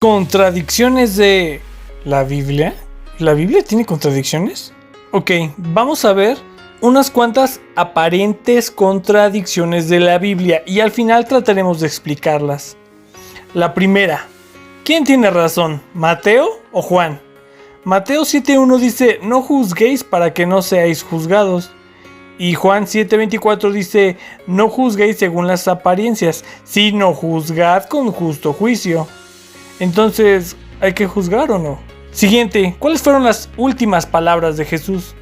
Contradicciones de la Biblia. ¿La Biblia tiene contradicciones? Ok, vamos a ver unas cuantas aparentes contradicciones de la Biblia y al final trataremos de explicarlas. La primera, ¿quién tiene razón? ¿Mateo o Juan? Mateo 7:1 dice, no juzguéis para que no seáis juzgados. Y Juan 7:24 dice, no juzguéis según las apariencias, sino juzgad con justo juicio. Entonces, ¿hay que juzgar o no? Siguiente, ¿cuáles fueron las últimas palabras de Jesús?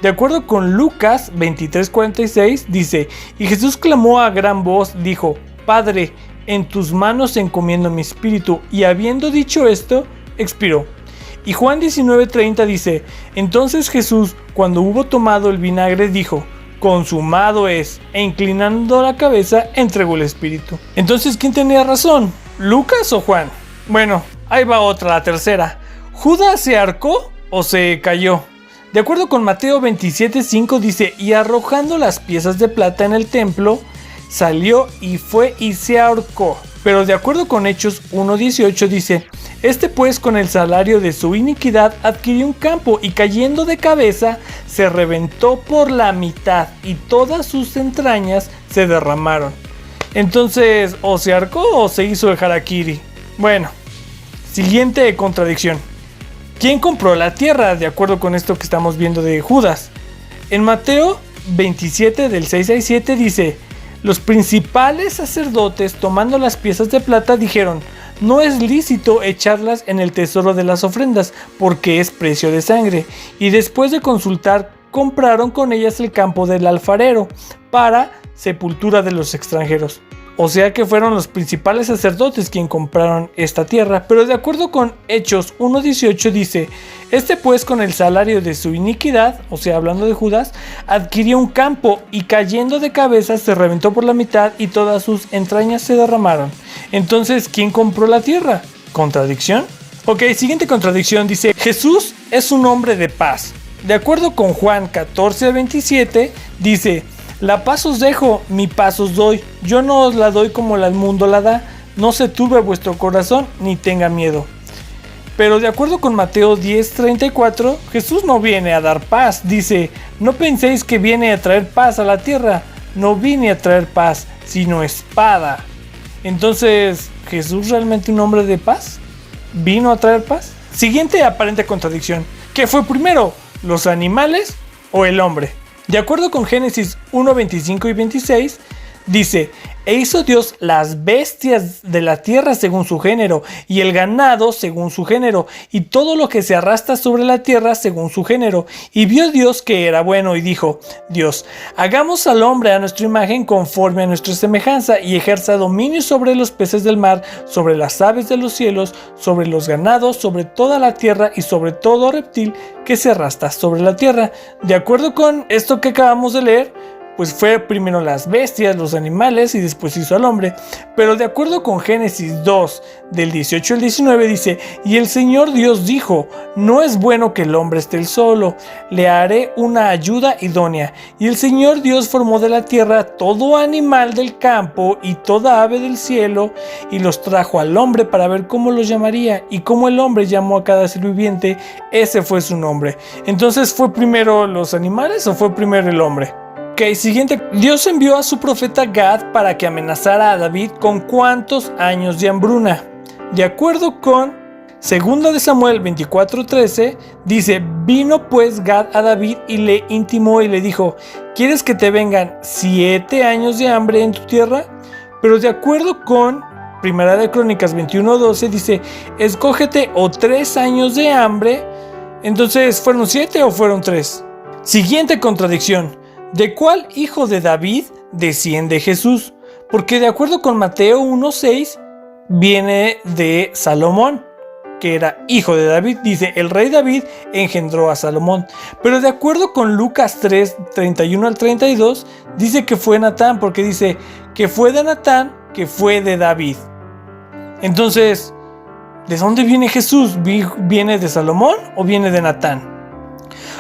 De acuerdo con Lucas 23:46 dice, y Jesús clamó a gran voz, dijo, Padre, en tus manos encomiendo mi espíritu, y habiendo dicho esto, expiró. Y Juan 19:30 dice, entonces Jesús, cuando hubo tomado el vinagre, dijo, consumado es, e inclinando la cabeza, entregó el espíritu. Entonces, ¿quién tenía razón? ¿Lucas o Juan? Bueno, ahí va otra, la tercera. ¿Judas se ahorcó o se cayó? De acuerdo con Mateo 27:5 dice, y arrojando las piezas de plata en el templo, salió y fue y se ahorcó. Pero de acuerdo con Hechos 1:18 dice, este pues con el salario de su iniquidad adquirió un campo y cayendo de cabeza se reventó por la mitad y todas sus entrañas se derramaron. Entonces, o se ahorcó o se hizo el harakiri. Bueno, siguiente contradicción. ¿Quién compró la tierra? De acuerdo con esto que estamos viendo de Judas. En Mateo 27 del 6 al 7 dice, los principales sacerdotes tomando las piezas de plata dijeron, no es lícito echarlas en el tesoro de las ofrendas porque es precio de sangre. Y después de consultar, compraron con ellas el campo del alfarero para sepultura de los extranjeros. O sea que fueron los principales sacerdotes quienes compraron esta tierra. Pero de acuerdo con Hechos 1:18 dice, este pues con el salario de su iniquidad, o sea hablando de Judas, adquirió un campo y cayendo de cabeza se reventó por la mitad y todas sus entrañas se derramaron. Entonces, ¿quién compró la tierra? ¿Contradicción? Ok, siguiente contradicción dice, Jesús es un hombre de paz. De acuerdo con Juan 14:27 dice, la paz os dejo, mi paz os doy. Yo no os la doy como el mundo la da. No se turbe vuestro corazón, ni tenga miedo. Pero de acuerdo con Mateo 10:34, Jesús no viene a dar paz. Dice, no penséis que viene a traer paz a la tierra. No vine a traer paz, sino espada. Entonces, ¿Jesús realmente un hombre de paz? ¿Vino a traer paz? Siguiente aparente contradicción. ¿Qué fue primero? ¿Los animales o el hombre? De acuerdo con Génesis 1:25 y 26, dice, e hizo Dios las bestias de la tierra según su género, y el ganado según su género, y todo lo que se arrastra sobre la tierra según su género. Y vio Dios que era bueno, y dijo, Dios, hagamos al hombre a nuestra imagen conforme a nuestra semejanza, y ejerza dominio sobre los peces del mar, sobre las aves de los cielos, sobre los ganados, sobre toda la tierra, y sobre todo reptil que se arrastra sobre la tierra. De acuerdo con esto que acabamos de leer, pues fue primero las bestias, los animales y después hizo al hombre. Pero de acuerdo con Génesis 2, del 18 al 19 dice, y el Señor Dios dijo, no es bueno que el hombre esté solo, le haré una ayuda idónea. Y el Señor Dios formó de la tierra todo animal del campo y toda ave del cielo, y los trajo al hombre para ver cómo los llamaría. Y como el hombre llamó a cada ser viviente, ese fue su nombre. Entonces, ¿fue primero los animales o fue primero el hombre? Ok, siguiente. Dios envió a su profeta Gad para que amenazara a David con ¿cuántos años de hambruna? De acuerdo con 2 de Samuel 24:13, dice, vino pues Gad a David y le intimó y le dijo, ¿quieres que te vengan 7 años de hambre en tu tierra? Pero de acuerdo con 1 de Crónicas 21:12 dice, escógete o 3 años de hambre. Entonces, ¿fueron 7 o fueron 3? Siguiente contradicción. ¿De cuál hijo de David desciende Jesús? Porque de acuerdo con Mateo 1:6 viene de Salomón, que era hijo de David. Dice, el rey David engendró a Salomón. Pero de acuerdo con Lucas 3:31 al 32 dice que fue Natán, porque dice que fue de Natán, que fue de David. Entonces, ¿de dónde viene Jesús? ¿Viene de Salomón o viene de Natán?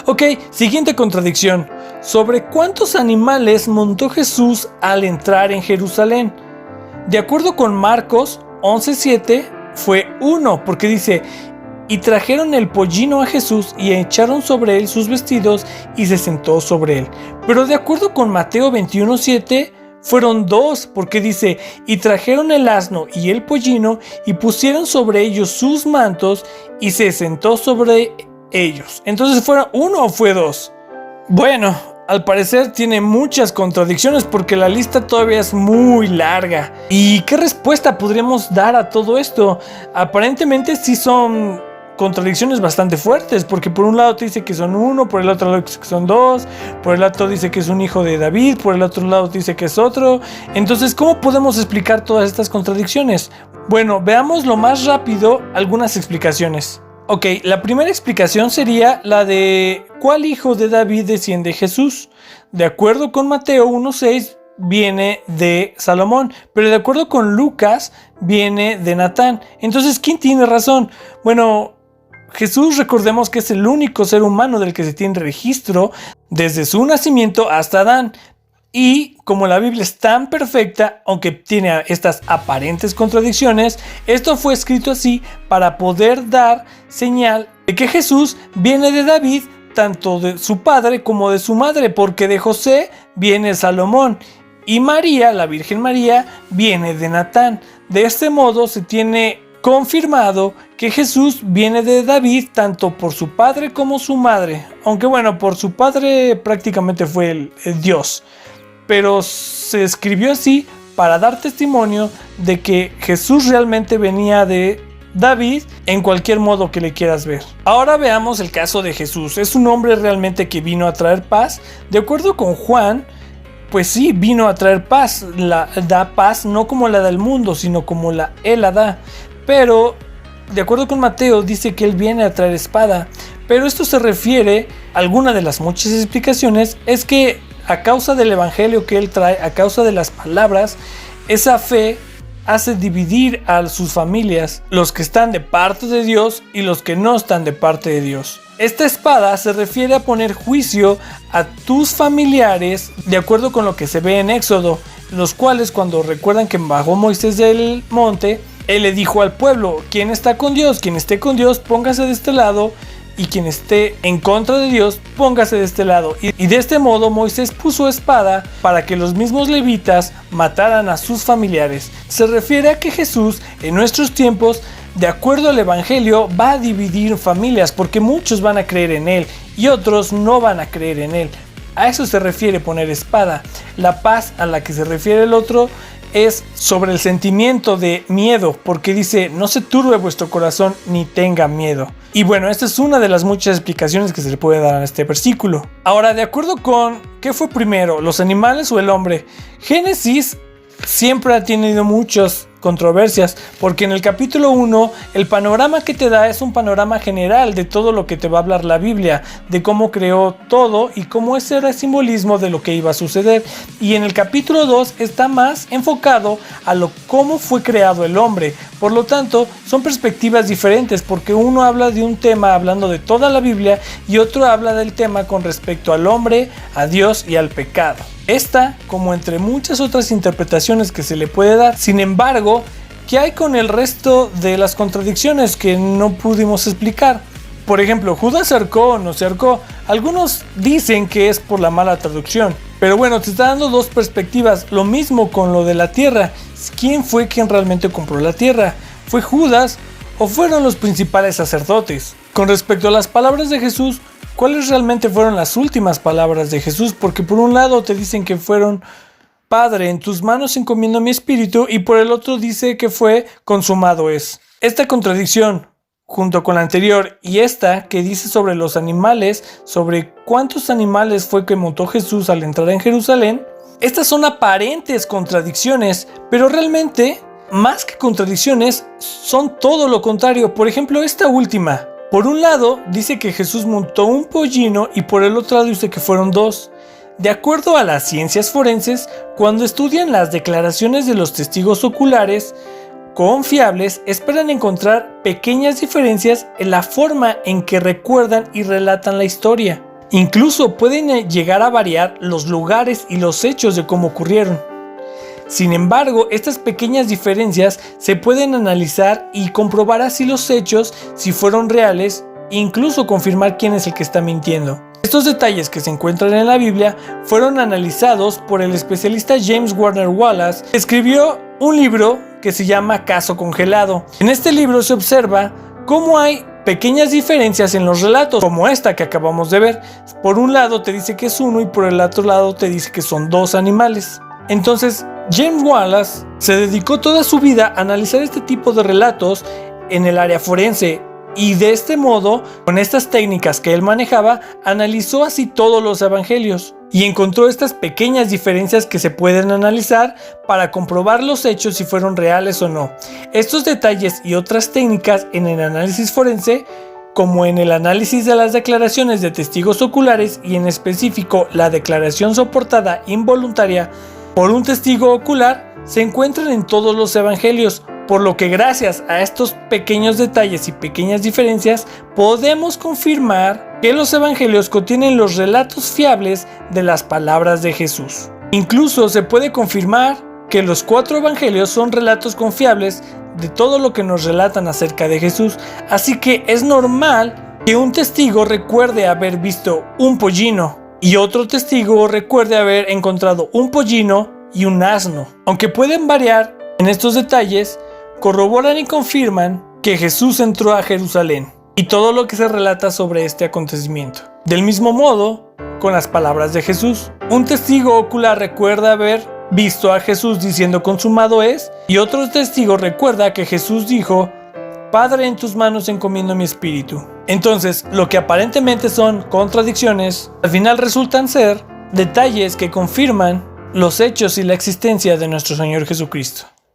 Ok, siguiente contradicción. ¿Sobre cuántos animales montó Jesús al entrar en Jerusalén? De acuerdo con Marcos 11:7, fue uno, porque dice: y trajeron el pollino a Jesús y echaron sobre él sus vestidos y se sentó sobre él. Pero de acuerdo con Mateo 21:7, fueron dos, porque dice: y trajeron el asno y el pollino y pusieron sobre ellos sus mantos y se sentó sobre ellos. Entonces, ¿fueron uno o fue dos? Bueno, al parecer tiene muchas contradicciones porque la lista todavía es muy larga. ¿Y qué respuesta podríamos dar a todo esto? Aparentemente sí son contradicciones bastante fuertes, porque por un lado te dice que son uno, por el otro lado dice que son dos, por el otro dice que es un hijo de David, por el otro lado dice que es otro. Entonces, ¿cómo podemos explicar todas estas contradicciones? Bueno, veamos lo más rápido algunas explicaciones. Ok, la primera explicación sería la de ¿cuál hijo de David desciende Jesús? De acuerdo con Mateo 1:6 viene de Salomón, pero de acuerdo con Lucas viene de Natán. Entonces, ¿quién tiene razón? Bueno, Jesús, recordemos que es el único ser humano del que se tiene registro desde su nacimiento hasta Adán. Y como la Biblia es tan perfecta, aunque tiene estas aparentes contradicciones, esto fue escrito así para poder dar señal de que Jesús viene de David, tanto de su padre como de su madre, porque de José viene Salomón y María, la Virgen María, viene de Natán. De este modo se tiene confirmado que Jesús viene de David tanto por su padre como su madre, aunque bueno, por su padre prácticamente fue el Dios, pero se escribió así para dar testimonio de que Jesús realmente venía de David en cualquier modo que le quieras ver. Ahora veamos el caso de Jesús. ¿Es un hombre realmente que vino a traer paz? De acuerdo con Juan, pues sí, vino a traer paz. Da paz no como la del mundo, sino como él la da. Pero de acuerdo con Mateo dice que él viene a traer espada. Pero esto se refiere, alguna de las muchas explicaciones, es que a causa del evangelio que él trae, a causa de las palabras, esa fe hace dividir a sus familias, los que están de parte de Dios y los que no están de parte de Dios. Esta espada se refiere a poner juicio a tus familiares de acuerdo con lo que se ve en Éxodo, los cuales cuando recuerdan que bajó Moisés del monte, él le dijo al pueblo: quien está con Dios, quien esté con Dios, póngase de este lado, y quien esté en contra de Dios, póngase de este lado. Y de este modo Moisés puso espada para que los mismos levitas mataran a sus familiares. Se refiere a que Jesús en nuestros tiempos, de acuerdo al evangelio, va a dividir familias, porque muchos van a creer en él y otros no van a creer en él. A eso se refiere poner espada. La paz a la que se refiere el otro es sobre el sentimiento de miedo, porque dice: no se turbe vuestro corazón ni tenga miedo. Y bueno, esta es una de las muchas explicaciones que se le puede dar a este versículo. Ahora, de acuerdo con ¿qué fue primero, los animales o el hombre? Génesis siempre ha tenido muchas controversias, porque en el capítulo 1 el panorama que te da es un panorama general de todo lo que te va a hablar la Biblia, de cómo creó todo y cómo ese era el simbolismo de lo que iba a suceder. Y en el capítulo 2 está más enfocado a cómo fue creado el hombre. Por lo tanto, son perspectivas diferentes, porque uno habla de un tema hablando de toda la Biblia y otro habla del tema con respecto al hombre, a Dios y al pecado. Esta, como entre muchas otras interpretaciones que se le puede dar. Sin embargo, ¿qué hay con el resto de las contradicciones que no pudimos explicar? Por ejemplo, ¿Judas se ahorcó o no se ahorcó? Algunos dicen que es por la mala traducción, pero bueno, te está dando dos perspectivas. Lo mismo con lo de la tierra. ¿Quién fue quien realmente compró la tierra? ¿Fue Judas o fueron los principales sacerdotes? Con respecto a las palabras de Jesús, ¿cuáles realmente fueron las últimas palabras de Jesús? Porque por un lado te dicen que fueron: Padre, en tus manos encomiendo mi espíritu, y por el otro dice que fue: consumado es. Esta contradicción, junto con la anterior y esta que dice sobre los animales, sobre cuántos animales fue que montó Jesús al entrar en Jerusalén, estas son aparentes contradicciones, pero realmente, más que contradicciones, son todo lo contrario. Por ejemplo, esta última. Por un lado dice que Jesús montó un pollino y por el otro lado dice que fueron dos. De acuerdo a las ciencias forenses, cuando estudian las declaraciones de los testigos oculares confiables, esperan encontrar pequeñas diferencias en la forma en que recuerdan y relatan la historia. Incluso pueden llegar a variar los lugares y los hechos de cómo ocurrieron. Sin embargo, estas pequeñas diferencias se pueden analizar y comprobar así los hechos si fueron reales e incluso confirmar quién es el que está mintiendo. Estos detalles que se encuentran en la Biblia fueron analizados por el especialista James Warner Wallace, que escribió un libro que se llama Caso Congelado. En este libro se observa cómo hay pequeñas diferencias en los relatos, como esta que acabamos de ver. Por un lado te dice que es uno y por el otro lado te dice que son dos animales. Entonces, James Wallace se dedicó toda su vida a analizar este tipo de relatos en el área forense y de este modo, con estas técnicas que él manejaba, analizó así todos los evangelios y encontró estas pequeñas diferencias que se pueden analizar para comprobar los hechos si fueron reales o no. Estos detalles y otras técnicas en el análisis forense, como en el análisis de las declaraciones de testigos oculares y en específico la declaración soportada involuntaria por un testigo ocular, se encuentran en todos los evangelios, por lo que gracias a estos pequeños detalles y pequeñas diferencias podemos confirmar que los evangelios contienen los relatos fiables de las palabras de Jesús. Incluso se puede confirmar que los 4 evangelios son relatos confiables de todo lo que nos relatan acerca de Jesús, así que es normal que un testigo recuerde haber visto un pollino y otro testigo recuerde haber encontrado un pollino y un asno. Aunque pueden variar en estos detalles, corroboran y confirman que Jesús entró a Jerusalén y todo lo que se relata sobre este acontecimiento. Del mismo modo, con las palabras de Jesús, un testigo ocular recuerda haber visto a Jesús diciendo consumado es, y otro testigo recuerda que Jesús dijo: Padre, en tus manos encomiendo mi espíritu. Entonces, lo que aparentemente son contradicciones, al final resultan ser detalles que confirman los hechos y la existencia de nuestro Señor Jesucristo.